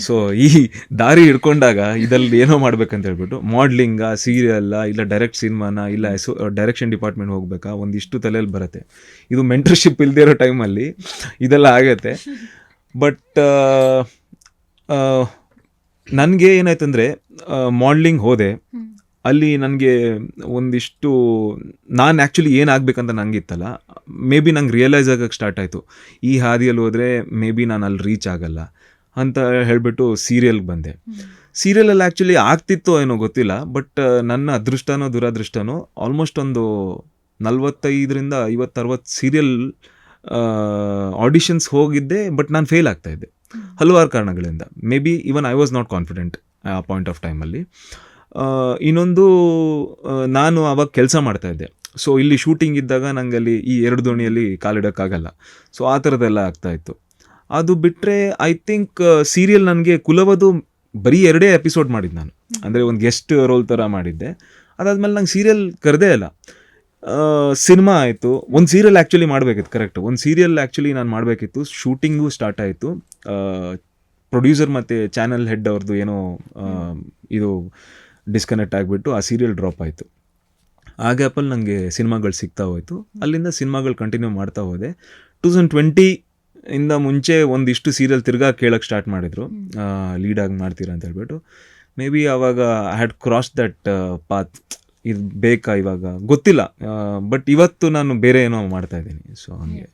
So ಈ ದಾರಿ ಹಿಡ್ಕೊಂಡಾಗ ಇದಲ್ಲಿ ಏನೋ ಮಾಡ್ಬೇಕಂತ ಹೇಳ್ಬಿಟ್ಟು ಮಾಡ್ಲಿಂಗ, ಸೀರಿಯಲ್ಲ, ಇಲ್ಲ ಡೈರೆಕ್ಟ್ ಸಿನಿಮಾನ, ಇಲ್ಲ ಡೈರೆಕ್ಷನ್ ಡಿಪಾರ್ಟ್ಮೆಂಟ್ ಹೋಗ್ಬೇಕಾ, ಒಂದಿಷ್ಟು ತಲೆಯಲ್ಲಿ ಬರುತ್ತೆ. ಇದು ಮೆಂಟರ್ಶಿಪ್ ಇಲ್ಲದೆ ಇರೋ ಟೈಮಲ್ಲಿ ಇದೆಲ್ಲ ಆಗತ್ತೆ. ಬಟ್ ನನಗೆ ಏನಾಯ್ತಂದರೆ, ಮಾಡ್ಲಿಂಗ್ ಹೋದೆ. ಅಲ್ಲಿ ನನಗೆ ಒಂದಿಷ್ಟು ನಾನು ಆ್ಯಕ್ಚುಲಿ ಏನಾಗಬೇಕಂತ ನನಗಿತ್ತಲ್ಲ, ಮೇ ಬಿ ನಂಗೆ ರಿಯಲೈಸ್ ಆಗೋಕ್ಕೆ ಸ್ಟಾರ್ಟ್ ಆಯಿತು. ಈ ಹಾದಿಯಲ್ಲಿ ಹೋದರೆ ಮೇ ಬಿ ನಾನು ಅಲ್ಲಿ ರೀಚ್ ಆಗಲ್ಲ ಅಂತ ಹೇಳಿಬಿಟ್ಟು ಸೀರಿಯಲ್ಗೆ ಬಂದೆ. ಸೀರಿಯಲಲ್ಲಿ ಆ್ಯಕ್ಚುಲಿ ಆಗ್ತಿತ್ತೋ ಏನೋ ಗೊತ್ತಿಲ್ಲ, ಬಟ್ ನನ್ನ ಅದೃಷ್ಟನೋ ದುರದೃಷ್ಟನೋ ಆಲ್ಮೋಸ್ಟ್ ಒಂದು 45-50-60 ಸೀರಿಯಲ್ ಆಡಿಷನ್ಸ್ ಹೋಗಿದ್ದೆ. ಬಟ್ ನಾನು ಫೇಲ್ ಆಗ್ತಾಯಿದ್ದೆ ಹಲವಾರು ಕಾರಣಗಳಿಂದ. May be even I was not confident ಆ ಪಾಯಿಂಟ್ ಆಫ್ ಟೈಮಲ್ಲಿ. ಇನ್ನೊಂದು, ನಾನು ಆವಾಗ ಕೆಲಸ ಮಾಡ್ತಾಯಿದ್ದೆ. ಸೊ ಇಲ್ಲಿ ಶೂಟಿಂಗ್ ಇದ್ದಾಗ ನನಗೆ ಅಲ್ಲಿ ಈ 2 ದೋಣಿಯಲ್ಲಿ ಕಾಲಿಡೋಕ್ಕಾಗಲ್ಲ. ಸೊ ಆ ಥರದ್ದೆಲ್ಲ ಆಗ್ತಾಯಿತ್ತು. ಅದು ಬಿಟ್ಟರೆ ಐ ಥಿಂಕ್ ಸೀರಿಯಲ್ ನನಗೆ ಕುಲವಧು ಬರೀ 2 ಎಪಿಸೋಡ್ ಮಾಡಿದ್ದು ನಾನು. ಅಂದರೆ ಒಂದು ಗೆಸ್ಟ್ ರೋಲ್ ಥರ ಮಾಡಿದ್ದೆ. ಅದಾದಮೇಲೆ ನಂಗೆ ಸೀರಿಯಲ್ ಕರೆದೇ ಇಲ್ಲ. ಸಿನಿಮಾ ಆಯಿತು. ಒಂದು ಸೀರಿಯಲ್ ಆ್ಯಕ್ಚುಲಿ ಮಾಡಬೇಕಿತ್ತು, ಕರೆಕ್ಟ್. ಒಂದು ಸೀರಿಯಲ್ ಆ್ಯಕ್ಚುಲಿ ನಾನು ಮಾಡಬೇಕಿತ್ತು. ಶೂಟಿಂಗು ಸ್ಟಾರ್ಟ್ ಆಯಿತು. ಪ್ರೊಡ್ಯೂಸರ್ ಮತ್ತು ಚಾನಲ್ ಹೆಡ್ ಅವ್ರದ್ದು ಏನೋ ಇದು ಡಿಸ್ಕನೆಕ್ಟ್ ಆಗಿಬಿಟ್ಟು ಆ ಸೀರಿಯಲ್ ಡ್ರಾಪ್ ಆಯಿತು. ಆ ಗ್ಯಾಪಲ್ಲಿ ನನಗೆ ಸಿನಿಮಾಗಳು ಸಿಗ್ತಾ ಹೋಯಿತು. ಅಲ್ಲಿಂದ ಸಿನಿಮಾಗಳು ಕಂಟಿನ್ಯೂ ಮಾಡ್ತಾ ಹೋದೆ. 2020 ಇಂದ ಮುಂಚೆ ಒಂದಿಷ್ಟು ಸೀರಿಯಲ್ ತಿರ್ಗಾ ಕೇಳೋಕ್ಕೆ ಸ್ಟಾರ್ಟ್ ಮಾಡಿದರು, ಲೀಡಾಗಿ ಮಾಡ್ತೀರಾ ಅಂತ ಹೇಳ್ಬಿಟ್ಟು. ಮೇ ಬಿ ಆವಾಗ I had cross that path. ಇದು ಬೇಕಾ ಇವಾಗ ಗೊತ್ತಿಲ್ಲ, ಬಟ್ ಇವತ್ತು ನಾನು ಬೇರೆ ಏನೋ ಮಾಡ್ತಾಯಿದ್ದೀನಿ. ಸೊ ಹಂಗೆ